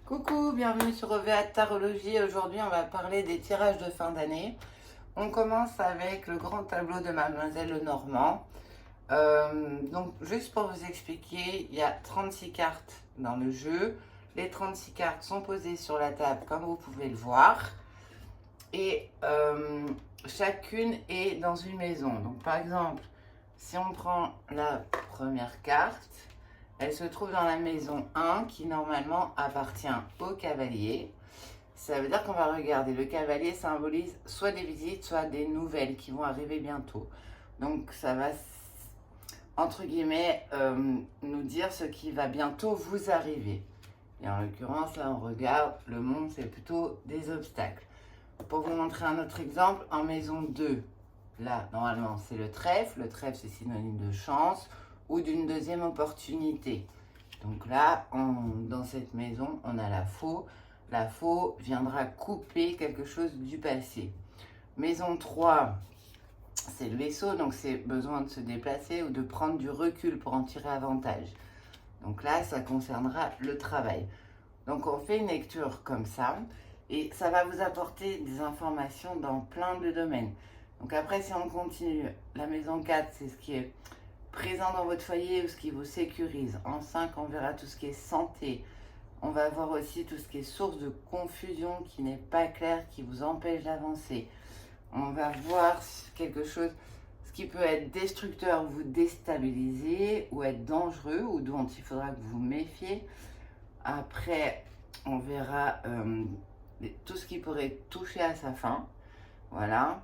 Coucou, bienvenue sur OVA Tarologie. Aujourd'hui, on va parler des tirages de fin d'année. On commence avec le grand tableau de Mademoiselle Lenormand. Donc, juste pour vous expliquer, il y a 36 cartes dans le jeu. Les 36 cartes sont posées sur la table, comme vous pouvez le voir. Et chacune est dans une maison. Donc, par exemple, si on prend la première carte, elle se trouve dans la maison 1 qui normalement appartient au cavalier. Ça veut dire qu'on va regarder. Le cavalier symbolise soit des visites, soit des nouvelles qui vont arriver bientôt. Donc ça va, entre guillemets, nous dire ce qui va bientôt vous arriver. Et en l'occurrence, là, on regarde, le monde, c'est plutôt des obstacles. Pour vous montrer un autre exemple, en maison 2, là, normalement, c'est le trèfle. Le trèfle, c'est synonyme de chance ou d'une deuxième opportunité. Donc là, dans cette maison, on a la faux. La faux viendra couper quelque chose du passé. Maison 3, c'est le vaisseau, donc c'est besoin de se déplacer ou de prendre du recul pour en tirer avantage. Donc là, ça concernera le travail. Donc on fait une lecture comme ça et ça va vous apporter des informations dans plein de domaines. Donc après, si on continue, la maison 4, c'est ce qui est présent dans votre foyer ou ce qui vous sécurise. En 5, on verra tout ce qui est santé. On va voir aussi tout ce qui est source de confusion qui n'est pas clair, qui vous empêche d'avancer. On va voir quelque chose, ce qui peut être destructeur, vous déstabiliser ou être dangereux ou dont il faudra que vous méfiez. Après, on verra tout ce qui pourrait toucher à sa fin. Voilà.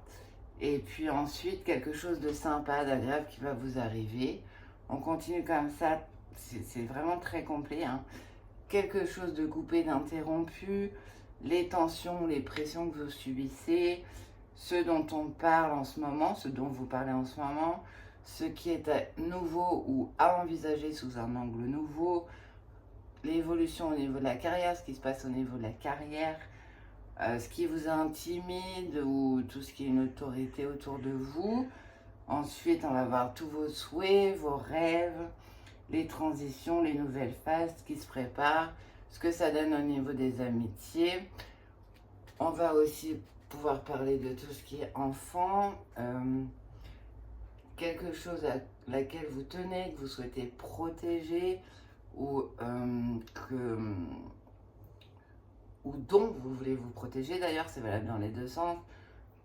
Et puis ensuite, quelque chose de sympa, d'agréable qui va vous arriver. On continue comme ça, c'est vraiment très complet. Hein. Quelque chose de coupé, d'interrompu, les tensions, les pressions que vous subissez, ce dont on parle en ce moment, ce dont vous parlez en ce moment, ce qui est nouveau ou à envisager sous un angle nouveau, l'évolution au niveau de la carrière, ce qui se passe au niveau de la carrière, ce qui vous intimide ou tout ce qui est une autorité autour de vous. Ensuite, on va voir tous vos souhaits, vos rêves, les transitions, les nouvelles phases qui se préparent, ce que ça donne au niveau des amitiés. On va aussi pouvoir parler de tout ce qui est enfant, quelque chose à laquelle vous tenez, que vous souhaitez protéger ou dont vous voulez vous protéger. D'ailleurs, c'est valable dans les deux sens.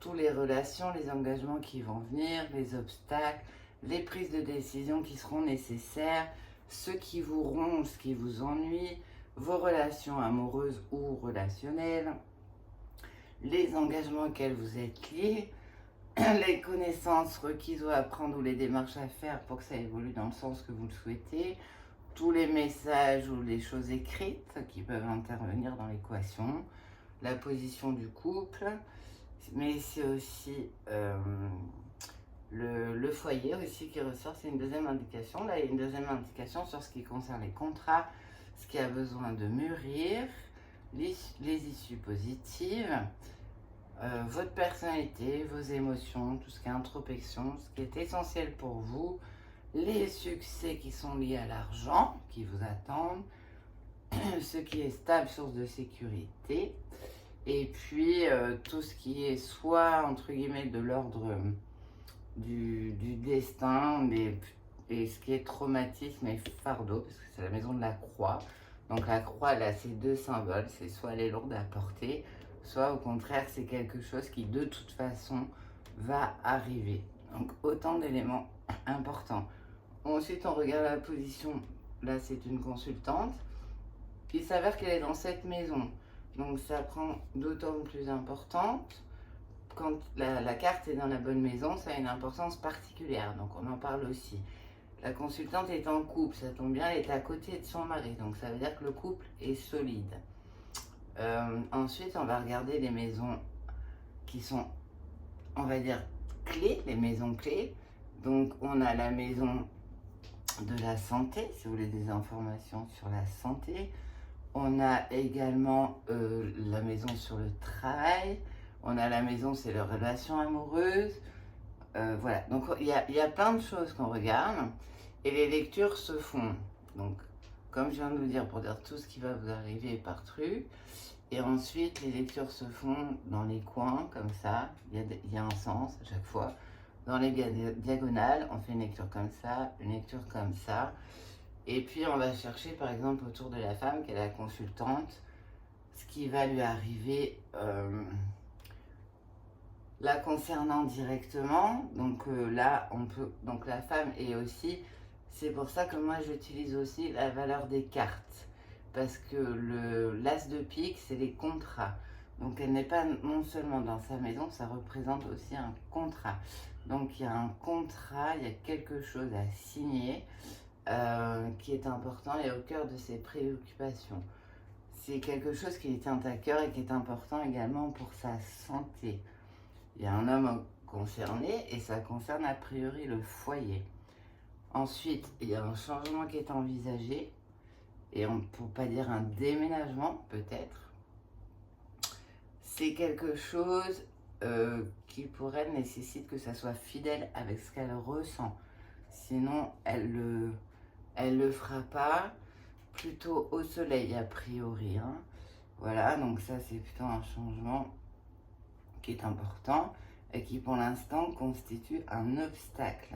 Toutes les relations, les engagements qui vont venir, les obstacles, les prises de décision qui seront nécessaires, ce qui vous ronge, ce qui vous ennuie, vos relations amoureuses ou relationnelles, les engagements auxquels vous êtes liés, les connaissances requises ou à apprendre ou les démarches à faire pour que ça évolue dans le sens que vous le souhaitez, tous les messages ou les choses écrites qui peuvent intervenir dans l'équation, la position du couple, mais c'est aussi le foyer aussi qui ressort, c'est une deuxième indication. Là, il y a une deuxième indication sur ce qui concerne les contrats, ce qui a besoin de mûrir, les issues positives, votre personnalité, vos émotions, tout ce qui est introspection, ce qui est essentiel pour vous, les succès qui sont liés à l'argent, qui vous attendent, ce qui est stable, source de sécurité, et puis tout ce qui est soit, entre guillemets, de l'ordre du destin, et ce qui est traumatisme et fardeau, parce que c'est la maison de la croix. Donc la croix, elle a ces deux symboles, c'est soit elle est lourde à porter, soit au contraire, c'est quelque chose qui de toute façon va arriver. Donc autant d'éléments importants. Ensuite, on regarde la position. Là, c'est une consultante. Il s'avère qu'elle est dans cette maison. Donc, ça prend d'autant plus importante. Quand la carte est dans la bonne maison, ça a une importance particulière. Donc, on en parle aussi. La consultante est en couple. Ça tombe bien, elle est à côté de son mari. Donc, ça veut dire que le couple est solide. Ensuite, on va regarder les maisons qui sont, on va dire, clés, les maisons clés. Donc, on a la maison de la santé, si vous voulez des informations sur la santé. On a également la maison sur le travail. On a la maison, c'est les relations amoureuses. Voilà, donc il y a plein de choses qu'on regarde et les lectures se font. Donc, comme je viens de vous dire, pour dire tout ce qui va vous arriver par truc. Et ensuite, les lectures se font dans les coins, comme ça. Il y a un sens à chaque fois. Dans les diagonales, on fait une lecture comme ça, une lecture comme ça. Et puis, on va chercher, par exemple, autour de la femme, qui est la consultante, ce qui va lui arriver la concernant directement. Donc là, on peut... Donc la femme est aussi... C'est pour ça que moi, j'utilise aussi la valeur des cartes. Parce que l'as de pique, c'est les contrats. Donc elle n'est pas non seulement dans sa maison, ça représente aussi un contrat. Donc il y a un contrat, il y a quelque chose à signer qui est important et au cœur de ses préoccupations. C'est quelque chose qui lui tient à cœur et qui est important également pour sa santé. Il y a un homme concerné et ça concerne a priori le foyer. Ensuite, il y a un changement qui est envisagé. Et on ne peut pas dire un déménagement, peut-être. C'est quelque chose qui, pour elle, nécessite que ça soit fidèle avec ce qu'elle ressent. Sinon, elle le fera pas. Plutôt au soleil, a priori. Hein. Voilà, donc ça, c'est plutôt un changement qui est important et qui, pour l'instant, constitue un obstacle.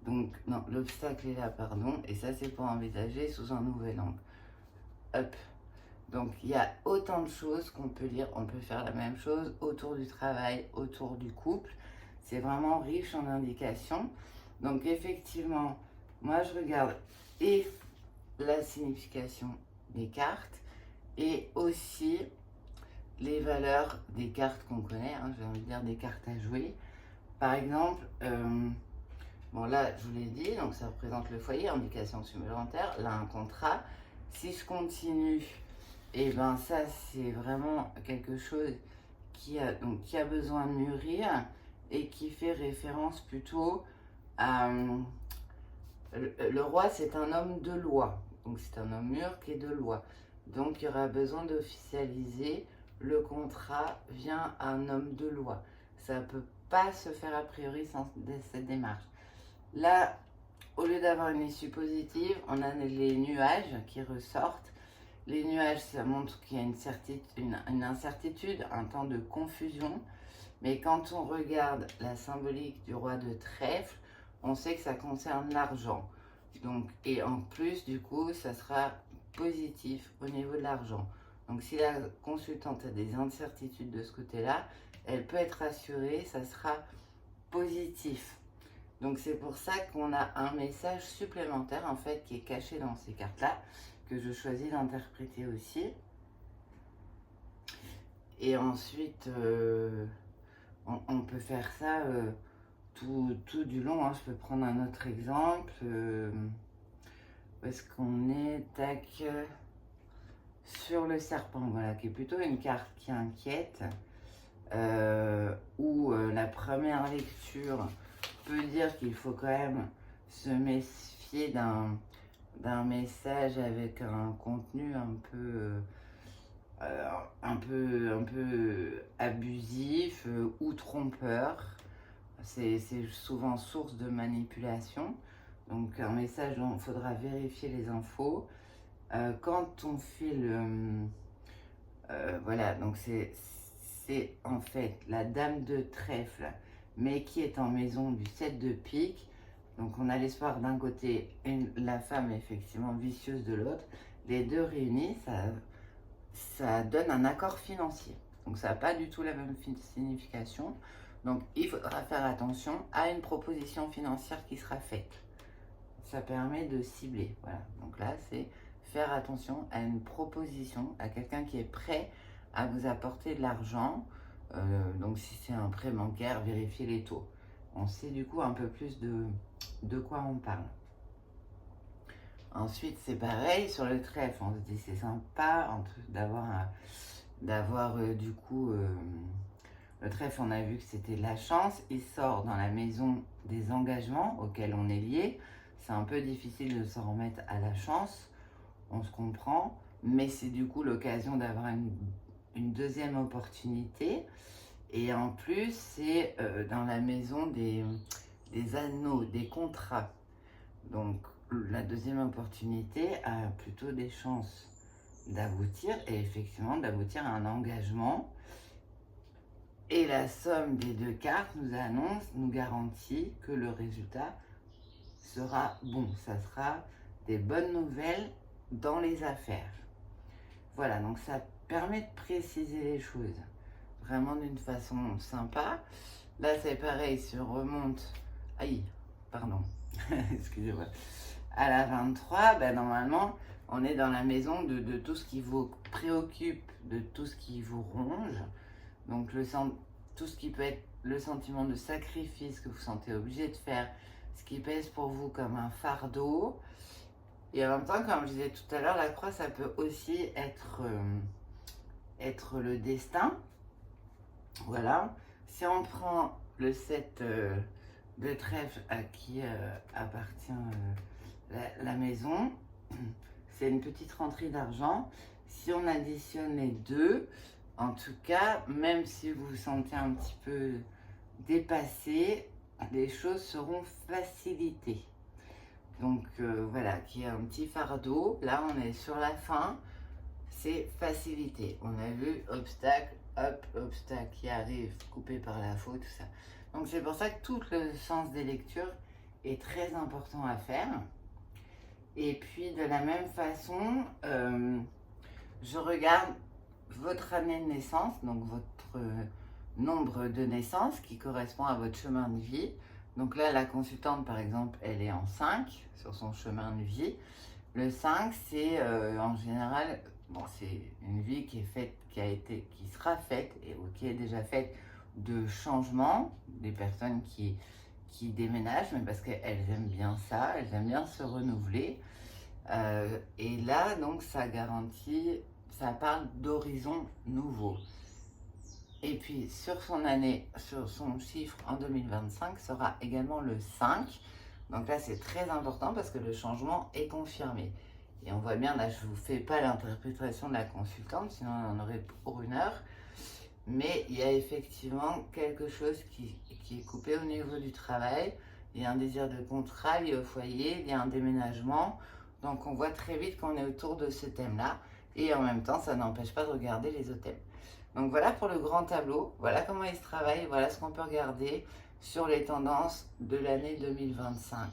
Donc, non, l'obstacle est là, pardon, et ça, c'est pour envisager sous un nouvel angle. Hop. Donc, il y a autant de choses qu'on peut lire. On peut faire la même chose autour du travail, autour du couple. C'est vraiment riche en indications. Donc, effectivement, moi, je regarde et la signification des cartes et aussi les valeurs des cartes qu'on connaît. Hein, j'ai envie de dire des cartes à jouer. Par exemple... bon là, je vous l'ai dit, donc ça représente le foyer, indication supplémentaire, là un contrat. Si je continue, et ben ça c'est vraiment quelque chose qui a besoin de mûrir et qui fait référence plutôt à... le roi c'est un homme de loi, donc c'est un homme mûr qui est de loi. Donc il y aura besoin d'officialiser le contrat via un homme de loi. Ça ne peut pas se faire a priori sans cette démarche. Là, au lieu d'avoir une issue positive, on a les nuages qui ressortent. Les nuages, ça montre qu'il y a une incertitude, un temps de confusion. Mais quand on regarde la symbolique du roi de trèfle, on sait que ça concerne l'argent. Donc, et en plus, du coup, ça sera positif au niveau de l'argent. Donc, si la consultante a des incertitudes de ce côté-là, elle peut être rassurée, ça sera positif. Donc c'est pour ça qu'on a un message supplémentaire en fait qui est caché dans ces cartes-là, que je choisis d'interpréter aussi. Et ensuite, on peut faire ça tout du long. Hein. Je peux prendre un autre exemple. Où est-ce qu'on est? Tac. Sur le serpent, voilà, qui est plutôt une carte qui inquiète. Où la première lecture peut dire qu'il faut quand même se méfier d'un message avec un contenu un peu abusif ou trompeur. C'est souvent source de manipulation. Donc un message dont il faudra vérifier les infos. Quand on fait voilà, donc c'est en fait la dame de trèfle, mais qui est en maison du 7 de pique. Donc on a l'espoir d'un côté et la femme effectivement vicieuse de l'autre. Les deux réunis, ça donne un accord financier. Donc ça n'a pas du tout la même signification. Donc il faudra faire attention à une proposition financière qui sera faite. Ça permet de cibler. Voilà. Donc là, c'est faire attention à une proposition, à quelqu'un qui est prêt à vous apporter de l'argent. Donc si c'est un prêt bancaire, vérifiez les taux. On sait du coup un peu plus de quoi on parle. Ensuite, c'est pareil sur le trèfle. On se dit c'est sympa d'avoir du coup le trèfle. On a vu que c'était de la chance. Il sort dans la maison des engagements auxquels on est lié. C'est un peu difficile de s'en remettre à la chance. On se comprend, mais c'est du coup l'occasion d'avoir une deuxième opportunité. Et en plus, c'est dans la maison des anneaux, des contrats. Donc, la deuxième opportunité a plutôt des chances d'aboutir et effectivement d'aboutir à un engagement. Et la somme des deux cartes nous annonce, nous garantit que le résultat sera bon. Ça sera des bonnes nouvelles dans les affaires. Voilà, donc ça permet de préciser les choses vraiment d'une façon sympa. Là, c'est pareil, si on remonte... Aïe, pardon, excusez-moi. À la 23, ben, normalement, on est dans la maison de tout ce qui vous préoccupe, de tout ce qui vous ronge. Donc, tout ce qui peut être le sentiment de sacrifice que vous sentez obligé de faire, ce qui pèse pour vous comme un fardeau. Et en même temps, comme je disais tout à l'heure, la croix, ça peut aussi être le destin. Voilà. Si on prend le 7 de trèfle à qui appartient la maison, c'est une petite rentrée d'argent. Si on additionne les deux, en tout cas, même si vous vous sentez un petit peu dépassé, les choses seront facilitées. Donc voilà, qui est un petit fardeau. Là, on est sur la fin. C'est facilité. On a vu obstacle, hop, obstacle qui arrive, coupé par la faute, tout ça. Donc c'est pour ça que tout le sens des lectures est très important à faire. Et puis de la même façon, je regarde votre année de naissance, donc votre nombre de naissance qui correspond à votre chemin de vie. Donc là, la consultante, par exemple, elle est en 5 sur son chemin de vie. Le 5, c'est en général, bon, c'est une vie qui est faite, qui sera faite, ou qui est déjà faite de changements, des personnes qui déménagent, mais parce qu'elles aiment bien ça, elles aiment bien se renouveler. Et là, donc, ça garantit, ça parle d'horizons nouveaux. Et puis, sur son année, sur son chiffre en 2025, sera également le 5. Donc là, c'est très important parce que le changement est confirmé. Et on voit bien, là, je ne vous fais pas l'interprétation de la consultante, sinon on en aurait pour 1 heure. Mais il y a effectivement quelque chose qui est coupé au niveau du travail. Il y a un désir de contrat lié au foyer, il y a un déménagement. Donc on voit très vite qu'on est autour de ce thème-là. Et en même temps, ça n'empêche pas de regarder les autres thèmes. Donc voilà pour le grand tableau. Voilà comment il se travaille. Voilà ce qu'on peut regarder sur les tendances de l'année 2025.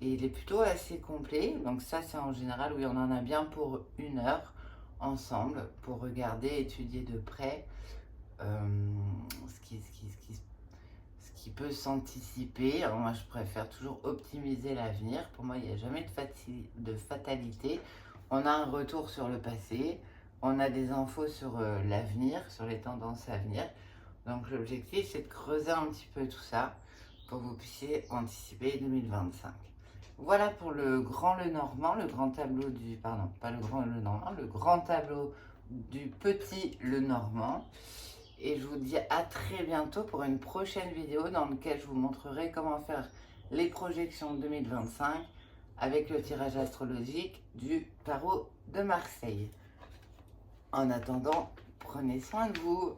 Et il est plutôt assez complet. Donc ça, c'est en général, oui, on en a bien pour 1 heure ensemble pour regarder, étudier de près ce qui peut s'anticiper. Alors moi, je préfère toujours optimiser l'avenir. Pour moi, il n'y a jamais de fatalité. On a un retour sur le passé. On a des infos sur l'avenir, sur les tendances à venir. Donc l'objectif, c'est de creuser un petit peu tout ça pour que vous puissiez anticiper 2025. Voilà pour le grand Lenormand, le grand tableau du... Pardon, pas le grand Lenormand, le grand tableau du petit Lenormand. Et je vous dis à très bientôt pour une prochaine vidéo dans laquelle je vous montrerai comment faire les projections 2025 avec le tirage astrologique du tarot de Marseille. En attendant, prenez soin de vous.